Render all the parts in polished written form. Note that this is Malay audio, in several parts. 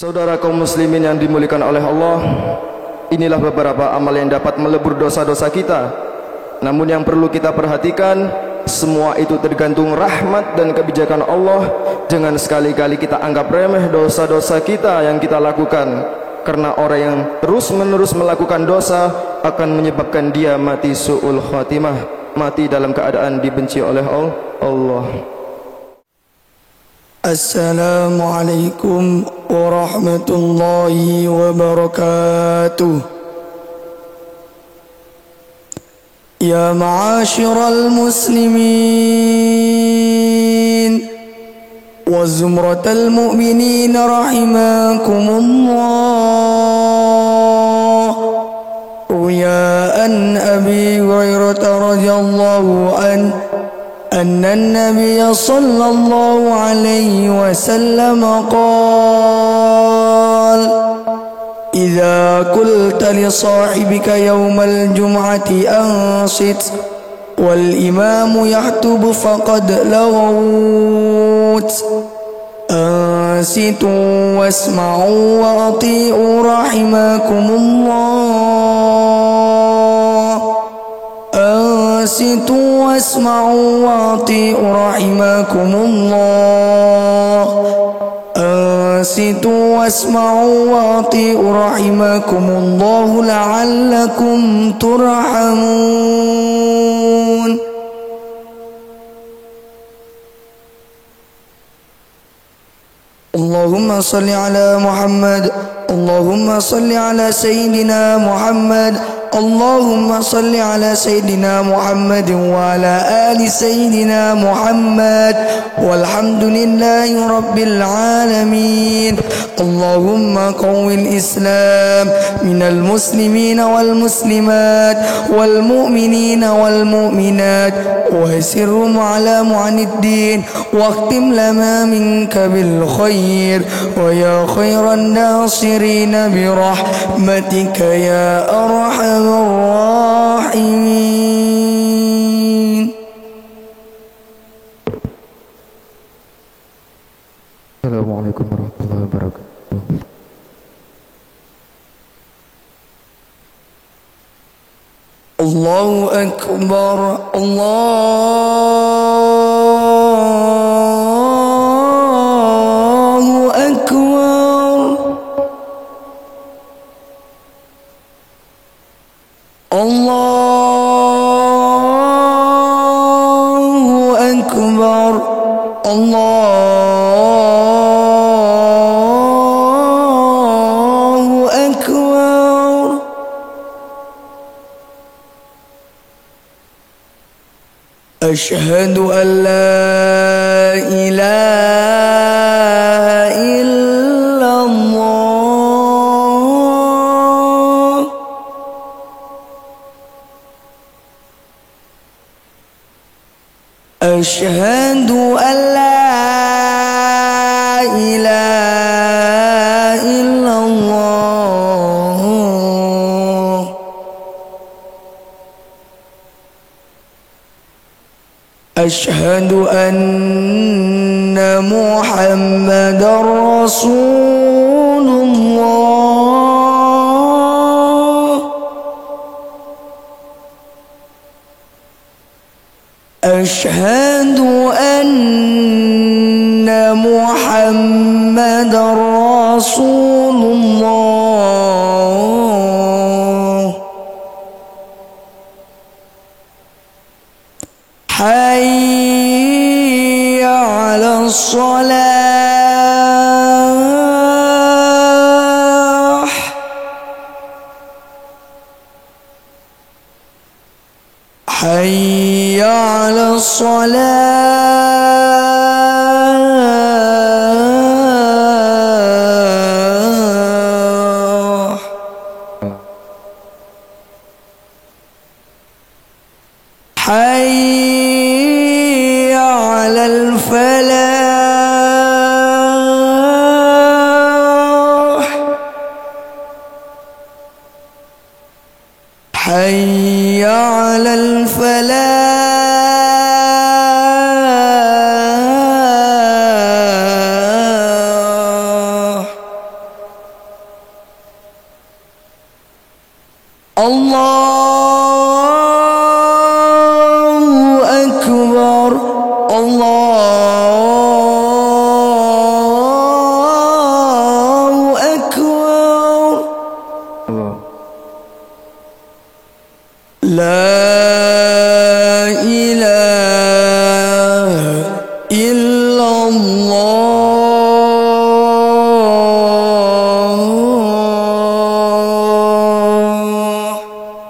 Saudara kaum muslimin yang dimuliakan oleh Allah, inilah beberapa amal yang dapat melebur dosa-dosa kita. Namun yang perlu kita perhatikan, semua itu tergantung rahmat dan kebijakan Allah. Jangan sekali-kali kita anggap remeh dosa-dosa kita yang kita lakukan, karena orang yang terus-menerus melakukan dosa akan menyebabkan dia mati su'ul khatimah, mati dalam keadaan dibenci oleh Allah. Assalamualaikum warahmatullahi wabarakatuh. Ya ma'asyiral muslimin wa zumratal mu'minin rahimakumullah. Ruya an Abi Hurairah radhiyallahu anhu أن النبي صلى الله عليه وسلم قال إذا قلت لصاحبك يوم الجمعة أنصت والإمام يخطب فقد لغوت أنصتوا واسمعوا وأطيعوا رحمكم الله. أنصتوا واسمعوا وأطيعوا رحمكم الله. أنصتوا واسمعوا وأطيعوا رحمكم الله لعلكم ترحمون. اللهم صل على محمد. اللهم صل على سيدنا محمد. اللهم صل على سيدنا محمد وعلى آل سيدنا محمد والحمد لله رب العالمين. اللهم قو الإسلام من المسلمين والمسلمات والمؤمنين والمؤمنات ويسرهم على معن الدين واختم لنا منك بالخير ويا خير الناصرين برحمتك يا أرحم الراحمين. Assalamualaikum warahmatullahi wabarakatuh. Allahu Akbar. Allahu Akbar. Allahu Akbar. Allahu Akbar. Ashhadu an la ilaha illallah. Ashhadu an la ilaha illallah. Ashhadu anna Muhammadar Rasulullah. Ashhadu anna Muhammadar Rasulullah. Hayya 'alas salah. Hayya 'alas salah. Hayya 'alal falah. Hayya 'alal falah. Allahu Akbar. Allahu Akbar. Allah. La ilaha illallah.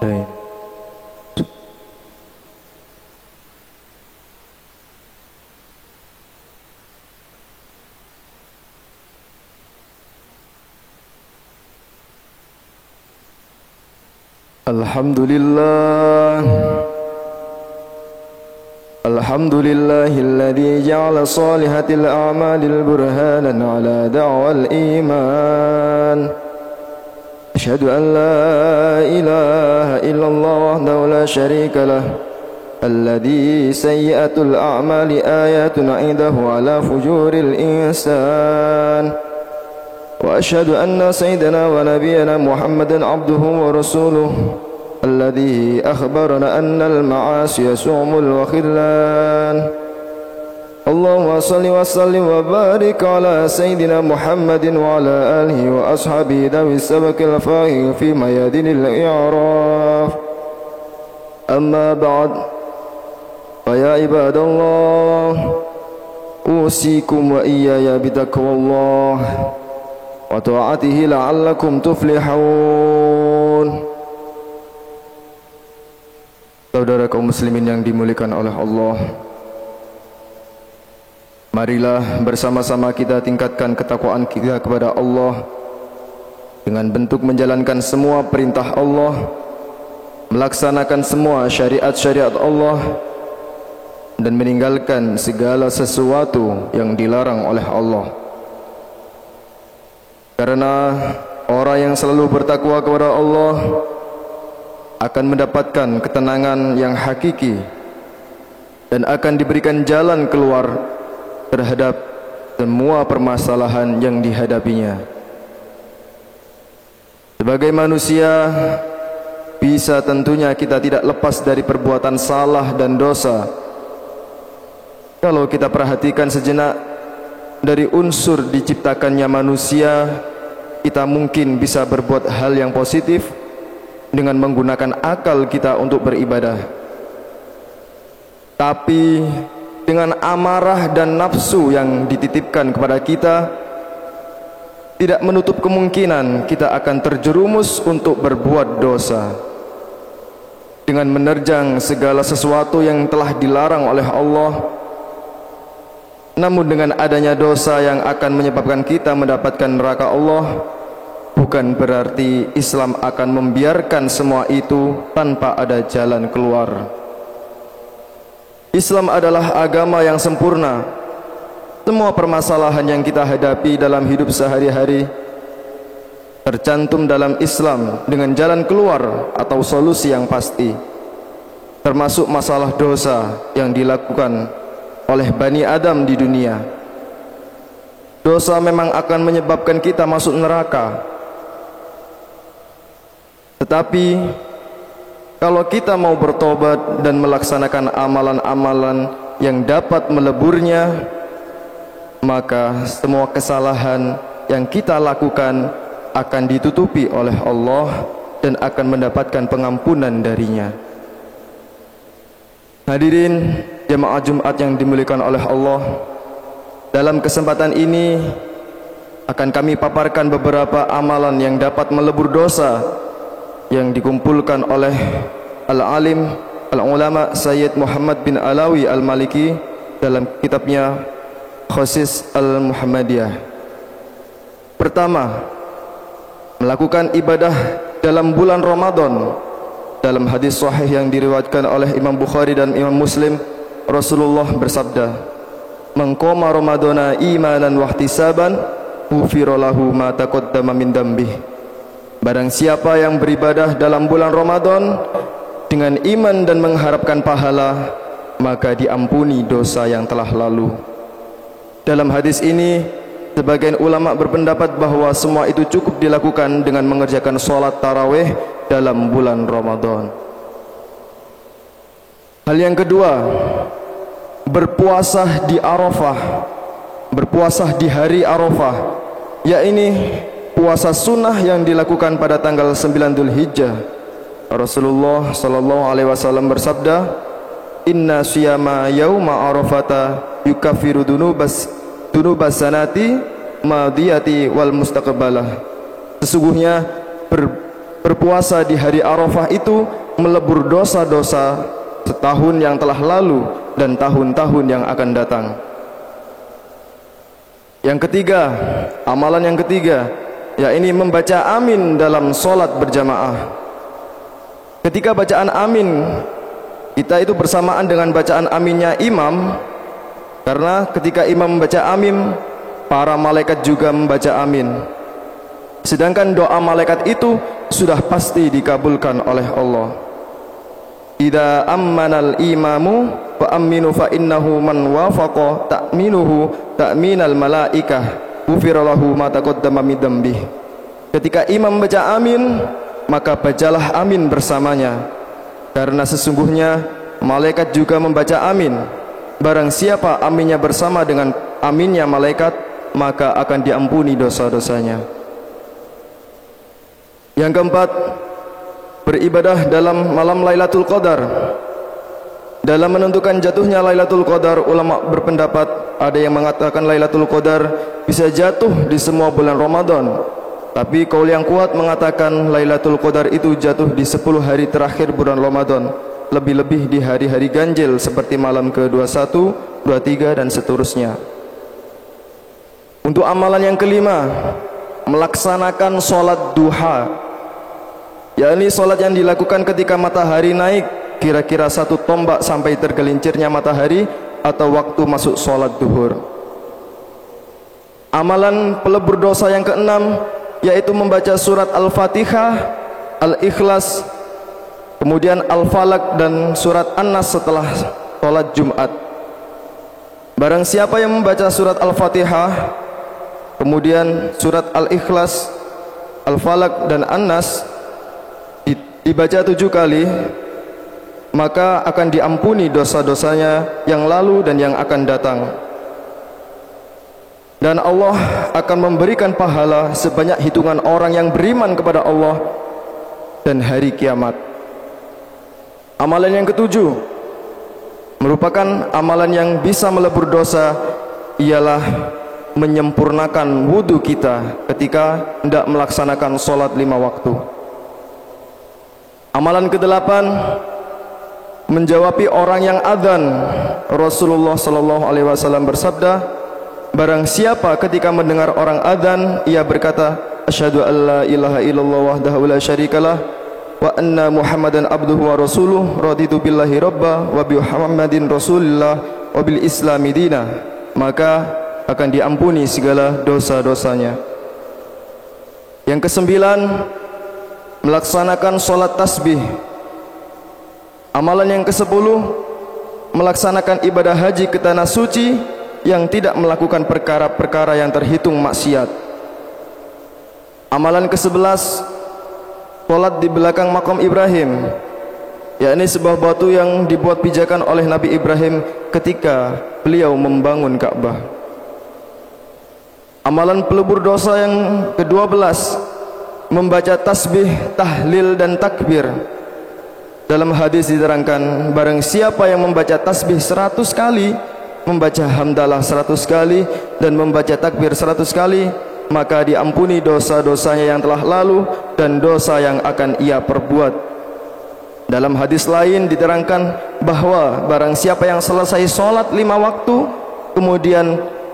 Baik. Alhamdulillah. Alhamdulillahilladzi ja'ala salihatil a'malil burhanan ala da'wal iman. Asyhadu an la ilaha illallah wahdahu la syarika lah. Alladzi sayyi'atul a'mali ayatun 'indahu ala fujuril insan. Wa asyhadu anna sayyidana wa nabiyyana Muhammadan 'abduhu wa rasuluhu alladzi akhbarana anna al-ma'asiya su'mul wa khillan. Allahumma salli wa sallim wa barik ala sayyidina Muhammadin wa ala alihi wa ashabihi dawi sabaqil fahim fi mayadinil i'raf. Amma ba'd, fa ya ibadallah, usikum wa iyaya bitaqwallah wa ta'atihi la'allakum tuflihun. Saudara kaum muslimin yang dimuliakan oleh Allah, marilah bersama-sama kita tingkatkan ketakwaan kita kepada Allah dengan bentuk menjalankan semua perintah Allah, melaksanakan semua syariat-syariat Allah, dan meninggalkan segala sesuatu yang dilarang oleh Allah. Karena orang yang selalu bertakwa kepada Allah akan mendapatkan ketenangan yang hakiki dan akan diberikan jalan keluar terhadap semua permasalahan yang dihadapinya. Sebagai manusia, bisa tentunya kita tidak lepas dari perbuatan salah dan dosa. Kalau kita perhatikan sejenak dari unsur diciptakannya manusia, kita mungkin bisa berbuat hal yang positif dengan menggunakan akal kita untuk beribadah. Tapi dengan amarah dan nafsu yang dititipkan kepada kita, tidak menutup kemungkinan kita akan terjerumus untuk berbuat dosa dengan menerjang segala sesuatu yang telah dilarang oleh Allah. Namun dengan adanya dosa yang akan menyebabkan kita mendapatkan neraka Allah, bukan berarti Islam akan membiarkan semua itu tanpa ada jalan keluar. Islam adalah agama yang sempurna. Semua permasalahan yang kita hadapi dalam hidup sehari-hari tercantum dalam Islam dengan jalan keluar atau solusi yang pasti, termasuk masalah dosa yang dilakukan oleh Bani Adam di dunia. Dosa memang akan menyebabkan kita masuk neraka. Tetapi kalau kita mau bertobat dan melaksanakan amalan-amalan yang dapat meleburnya, maka semua kesalahan yang kita lakukan akan ditutupi oleh Allah dan akan mendapatkan pengampunan darinya. Hadirin jemaah Jumat yang dimuliakan oleh Allah, dalam kesempatan ini akan kami paparkan beberapa amalan yang dapat melebur dosa yang dikumpulkan oleh Al-Alim Al-Ulama Sayyid Muhammad bin Alawi Al-Maliki dalam kitabnya Khusus Al-Muhammadiyah. Pertama, melakukan ibadah dalam bulan Ramadan. Dalam hadis sahih yang diriwayatkan oleh Imam Bukhari dan Imam Muslim, Rasulullah bersabda, "Man qama Ramadana imanan wa ihtisaban, ghufira lahu ma taqaddama min dambihi." Barang siapa yang beribadah dalam bulan Ramadan dengan iman dan mengharapkan pahala, maka diampuni dosa yang telah lalu. Dalam hadis ini, sebagian ulama berpendapat bahwa semua itu cukup dilakukan dengan mengerjakan sholat tarawih dalam bulan Ramadan. Hal yang kedua, berpuasa di Arafah, berpuasa di hari Arafah, yakni puasa sunnah yang dilakukan pada tanggal 9 Dzulhijjah. Rasulullah sallallahu alaihi wasallam bersabda, "Inna siyama yauma Arafata yukaffiru dunubas sanati madiyati wal mustaqbalah." Sesungguhnya berpuasa di hari Arafah itu melebur dosa-dosa setahun yang telah lalu dan tahun-tahun yang akan datang. Yang ketiga, amalan yang ketiga, yakni membaca amin dalam sholat berjamaah. Ketika bacaan amin, kita itu bersamaan dengan bacaan aminnya imam, karena ketika imam membaca amin, para malaikat juga membaca amin. Sedangkan doa malaikat itu sudah pasti dikabulkan oleh Allah. Idza ammanal imamu fa aminu fa innahu man wafaqa ta'minuhu ta'minal malaikah ghufira lahu ma taqaddama min dzambih. Ketika imam baca amin, maka bacalah amin bersamanya, karena sesungguhnya malaikat juga membaca amin. Barang siapa aminnya bersama dengan aminnya malaikat, maka akan diampuni dosa-dosanya. Yang keempat, beribadah dalam malam Lailatul Qadar. Dalam menentukan jatuhnya Lailatul Qadar, ulama berpendapat ada yang mengatakan Lailatul Qadar bisa jatuh di semua bulan Ramadan, tapi kaul yang kuat mengatakan Lailatul Qadar itu jatuh di 10 hari terakhir bulan Ramadan, lebih-lebih di hari-hari ganjil seperti malam ke-21, 23 dan seterusnya. Untuk amalan yang kelima, melaksanakan sholat duha, yakni sholat yang dilakukan ketika matahari naik kira-kira 1 tombak sampai tergelincirnya matahari atau waktu masuk sholat duhur. Amalan pelebur dosa yang keenam yaitu membaca surat Al-Fatihah, Al-Ikhlas, kemudian Al-Falaq dan surat An-Nas setelah sholat Jumat. Barang siapa yang membaca surat Al-Fatihah, kemudian surat Al-Ikhlas, Al-Falaq dan An-Nas dibaca 7 kali, maka akan diampuni dosa-dosanya yang lalu dan yang akan datang, dan Allah akan memberikan pahala sebanyak hitungan orang yang beriman kepada Allah dan hari kiamat. Amalan yang ketujuh merupakan amalan yang bisa melebur dosa, ialah menyempurnakan wudhu kita ketika hendak melaksanakan sholat 5 waktu. Amalan ke-8, menjawabi orang yang adzan. Rasulullah sallallahu alaihi wasallam bersabda, barang siapa ketika mendengar orang adzan ia berkata, asyhadu an la ilaha illallah wahdahu la syarikalah wa anna muhammadan abduhu wa rasuluh, raditu billahi rabba wa bi muhammadin rasulillah wa bil islami dina, maka akan diampuni segala dosa-dosanya. Yang kesembilan, melaksanakan sholat tasbih. Amalan yang ke-10, melaksanakan ibadah haji ke tanah suci yang tidak melakukan perkara-perkara yang terhitung maksiat. Amalan ke-11, sholat di belakang makam Ibrahim, yakni sebuah batu yang dibuat pijakan oleh Nabi Ibrahim ketika beliau membangun Ka'bah. Amalan pelebur dosa yang ke-12, membaca tasbih, tahlil dan takbir. Dalam hadis diterangkan, barang siapa yang membaca tasbih 100 kali, membaca hamdalah 100 kali dan membaca takbir 100 kali, maka diampuni dosa-dosanya yang telah lalu dan dosa yang akan ia perbuat. Dalam hadis lain diterangkan bahwa barang siapa yang selesai sholat 5 waktu, kemudian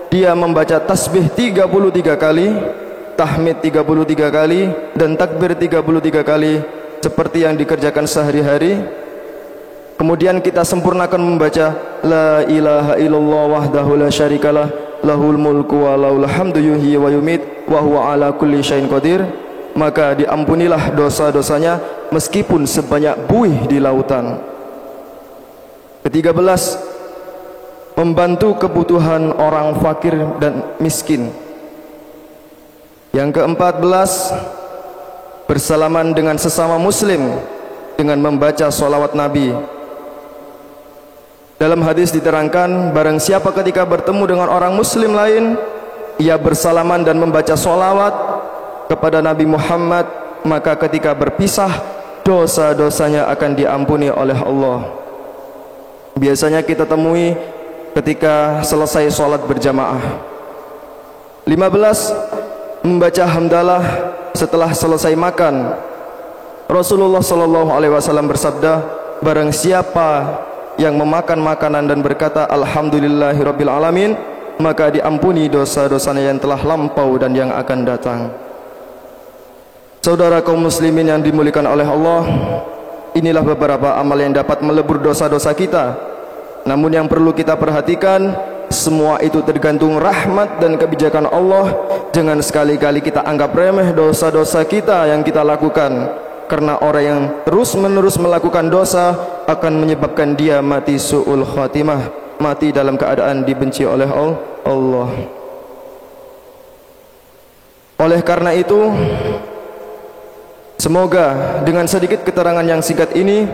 dia membaca tasbih 33 kali, tahmid 33 kali dan takbir 33 kali seperti yang dikerjakan sehari-hari, kemudian kita sempurnakan membaca la ilaha illallah wahdahu la syarikalah lahul mulku wa lahul hamdu yuhyi wa yumit wa huwa ala kulli syai'in qadir, maka diampunilah dosa-dosanya meskipun sebanyak buih di lautan. Ke-13, membantu kebutuhan orang fakir dan miskin. Yang ke-14, bersalaman dengan sesama muslim dengan membaca salawat Nabi. Dalam hadis diterangkan, barang siapa ketika bertemu dengan orang muslim lain, ia bersalaman dan membaca salawat kepada Nabi Muhammad, maka ketika berpisah, dosa-dosanya akan diampuni oleh Allah. Biasanya kita temui ketika selesai sholat berjamaah. 15. Membaca hamdalah setelah selesai makan. Rasulullah SAW bersabda, barang siapa yang memakan makanan dan berkata alhamdulillahirabbil alamin, maka diampuni dosa-dosanya yang telah lampau dan yang akan datang. Saudara kaum muslimin yang dimuliakan oleh Allah, inilah beberapa amal yang dapat melebur dosa-dosa kita. Namun yang perlu kita perhatikan, semua itu tergantung rahmat dan kebijakan Allah. Jangan sekali-kali kita anggap remeh dosa-dosa kita yang kita lakukan, karena orang yang terus-menerus melakukan dosa akan menyebabkan dia mati su'ul khatimah, mati dalam keadaan dibenci oleh Allah. Oleh karena itu, semoga dengan sedikit keterangan yang singkat ini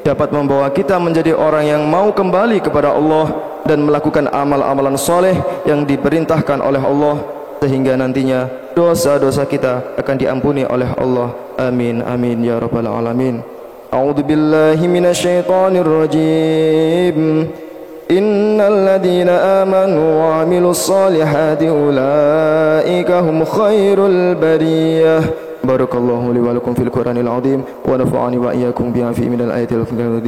dapat membawa kita menjadi orang yang mau kembali kepada Allah dan melakukan amal-amalan soleh yang diperintahkan oleh Allah, sehingga nantinya dosa-dosa kita akan diampuni oleh Allah. Amin amin ya rabbal alamin. A'udzu billahi minasyaitonir rajim. Innal ladzina amanu wa 'amilus solihati ulaika hum khairul bariyah. Barakallahu li wa lakum fil Qur'anil azim wa nafa'ani wa iyyakum bihi fi minal ayatil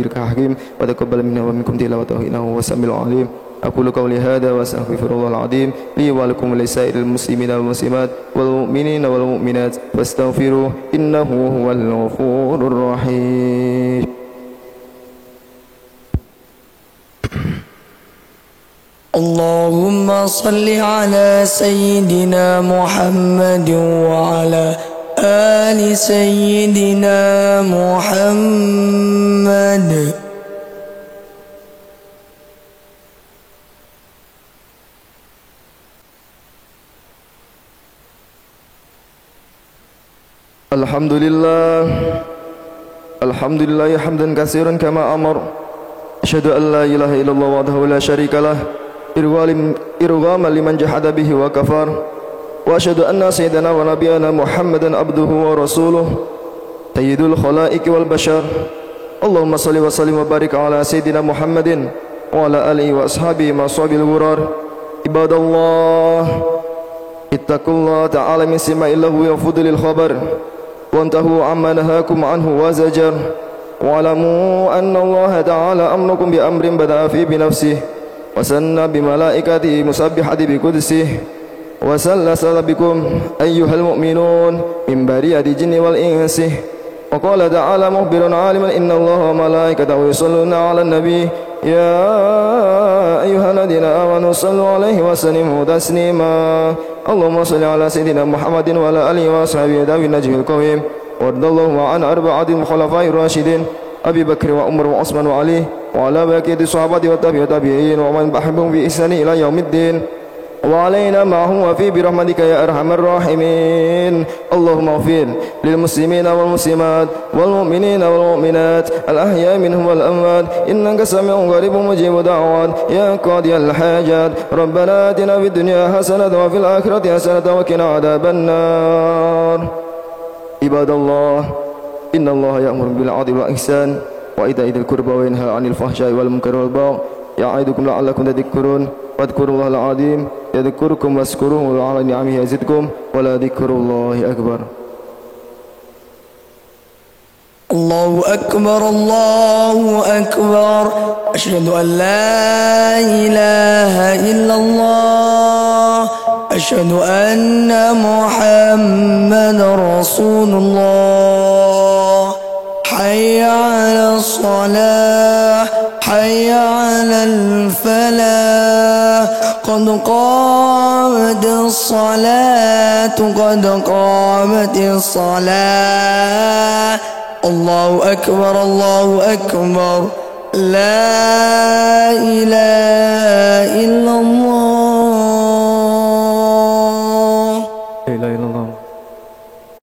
hakim wa taqabbal minna wa minkum tilawatahu innahu wasamil alim. Aqulu qawli hadha wa astaghfirullahal azim li wa lakum wa lisairil muslimina wal muslimat wal mu'minina wal mu'minat fastaghfiruhu innahu huwal ghafurur rahim. Allahumma salli ala sayyidina Muhammad wa ala ali sayyidina Muhammad. Alhamdulillah hamdan katsiran kama amar. Asyhadu an la ilaha illallah wahdahu la syarikalah irghaman liman jahada bihi wa kafar. Wa asyhadu anna sayyidana wa nabiyana Muhammadan abduhu wa rasuluh sayyidul khalaiqi wal bashar. Allahumma salli wa sallim wa barik ala sayyidina Muhammadin wa ala alihi wa ashabihi mashabil ghurar. Ibadallah, ittaqullaha ta'ala min sima'illahu wa fudlil khabar وانتهوا عما نهاكم عنه وزجر واعلموا أن الله تعالى أمركم بأمر بدأ فيه بنفسه وسن بملائكته مسبحة بقدسه وسلسل بكم أيها المؤمنون من برية الجن والإنس. وقال تعالى مخبرا عالما إن الله وملائكته يصلون على النبي يا أيها الذين آمنوا صلوا عليه وسلموا تسليما. اللهم صل على سيدنا محمد وعلى آله وصحبه ذوي النجم القويم. وارض اللهم عن أربعة الخلفاء الراشدين أبي بكر وعمر وعثمان وعلي وعلى بقية الصحابة والتابعين ومن بحبهم بإحسان إلى يوم الدين وعلينا معهم وفي برحمتك يا أرحم الراحمين. اللهم اغفر للمسلمين والمسلمات والمؤمنين والمؤمنات الأحياء منهم والأموات إنك سميع قريب مجيب دعوات يا قاضي الحاجات. ربنا آتنا في الدنيا حسنة وفي الآخرة حسنة وقنا عذاب النار. عباد الله إن الله يأمر بالعدل والإحسان وإيتاء ذي القربى وينهى عن الفحشاء والمنكر والبغي يعظكم لعلكم تذكرون. واذكروا الله العظيم يذكركم واشكروه على نعمه يزدكم ولذكر الله أكبر. الله أكبر الله أكبر. أشهد أن لا إله إلا الله. أشهد أن محمد رسول الله. حي على الصلاة حي على الفلاح قد قامت الصلاة قد قامت الصلاة. الله أكبر الله أكبر. لا إله إلا الله.